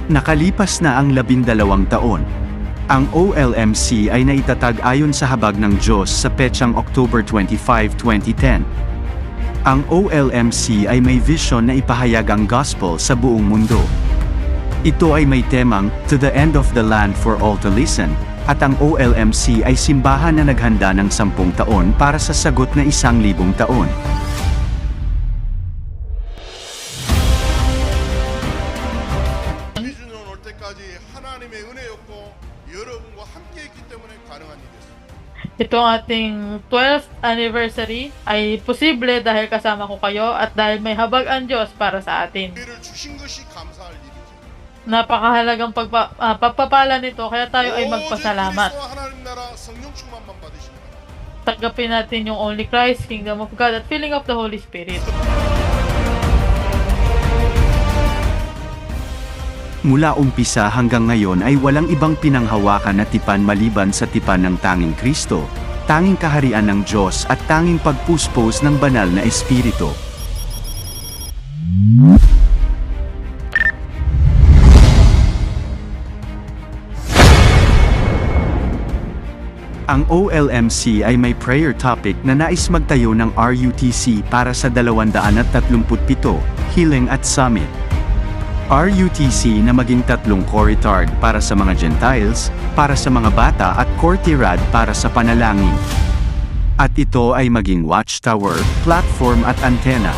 Nakalipas na ang 12 taon. Ang OLMC ay naitatag ayon sa habag ng Diyos sa petsang October 25, 2010. Ang OLMC ay may vision na ipahayag ang gospel sa buong mundo. Ito ay may temang, To the End of the Land for All to Listen, at ang OLMC ay simbahan na naghanda ng 10 taon para sa sagot na 1,000 taon. 미주년 올 때까지 하나님의 은혜였고 여러분과 함께했기 때문에 가능한 일이었습니다. Ito ang ating 12th anniversary ay posible dahil kasama ko kayo at dahil may habag ang Diyos para sa atin. 기회를 주신 것이 감사할 일이죠. Napakahalagang pagpapala nito kaya tayo ay magpasalamat. 그리스도와 하나님 나라 성령 충만만 받으시기 바랍니다. Tanggapin natin yung Only Christ, Kingdom of God at filling of the Holy Spirit. Mula umpisa hanggang ngayon ay walang ibang pinanghawakan na tipan maliban sa tipan ng tanging Kristo, tanging kaharian ng Diyos at tanging pagpuspos ng banal na Espiritu. Ang OLMC ay may prayer topic na nais magtayo ng RUTC para sa 237, Healing at Summit. RUTC na maging 3 Coritard para sa mga Gentiles, para sa mga bata at Courtirad para sa panalangin. At ito ay maging watchtower, platform at antena.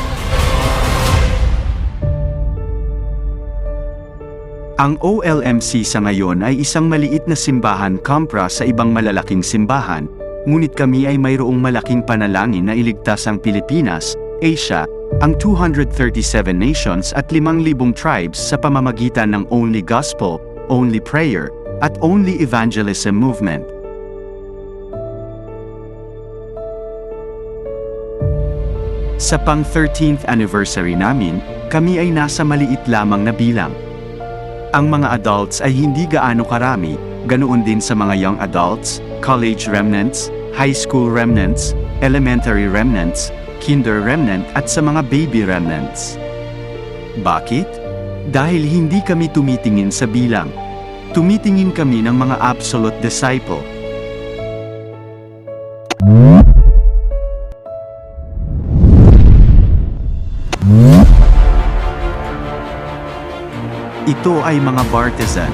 Ang OLMC sa ngayon ay isang maliit na simbahan kumpara sa ibang malalaking simbahan, ngunit kami ay mayroong malaking panalangin na iligtas ang Pilipinas, Asia, ang 237 nations at 5,000 tribes sa pamamagitan ng Only Gospel, Only Prayer, at Only Evangelism Movement. Sa pang 13th anniversary namin, kami ay nasa maliit lamang na bilang. Ang mga adults ay hindi gaano karami, ganoon din sa mga young adults, college remnants, high school remnants, elementary remnants, kinder remnant at sa mga baby remnants. Bakit? Dahil hindi kami tumitingin sa bilang. Tumitingin kami ng mga absolute disciple. Ito ay mga bartizan.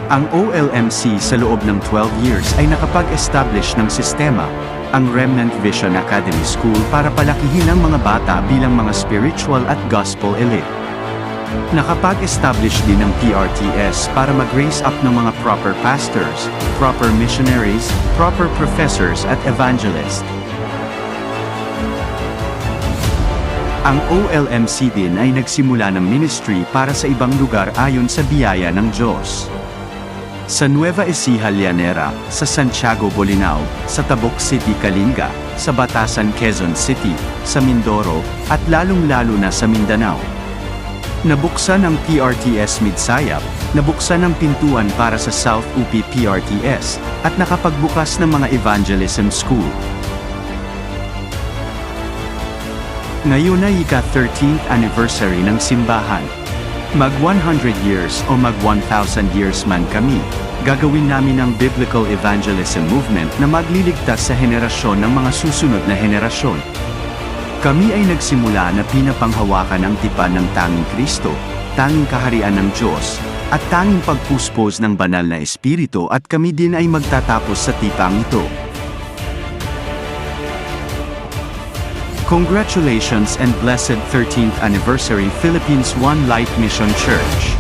Ang OLMC sa loob ng 12 years ay nakapag-establish ng sistema, ang Remnant Vision Academy School para palakihin ang mga bata bilang mga spiritual at gospel elite. Nakapag-establish din ng PRTS para mag-raise up ng mga proper pastors, proper missionaries, proper professors at evangelists. Ang OLMC din ay nagsimula ng ministry para sa ibang lugar ayon sa biyaya ng Diyos. Sa Nueva Ecija Llanera, sa Santiago Bolinao, sa Tabuk City Kalinga, sa Batasan Quezon City, sa Mindoro, at lalong-lalo na sa Mindanao. Nabuksan ang PRTS Midsayap, nabuksan ang pintuan para sa South UP PRTS, at nakapagbukas ng mga evangelism school. Ngayon ay ika-13th anniversary ng simbahan. Mag 100 years o mag 1,000 years man kami, gagawin namin ang biblical evangelism movement na magliligtas sa henerasyon ng mga susunod na henerasyon. Kami ay nagsimula na pinapanghawakan ang tipan ng tanging Kristo, tanging kaharian ng Diyos, at tanging pagpuspos ng banal na Espiritu at kami din ay magtatapos sa tipang ito. Congratulations and blessed 13th anniversary Philippines One Light Mission Church.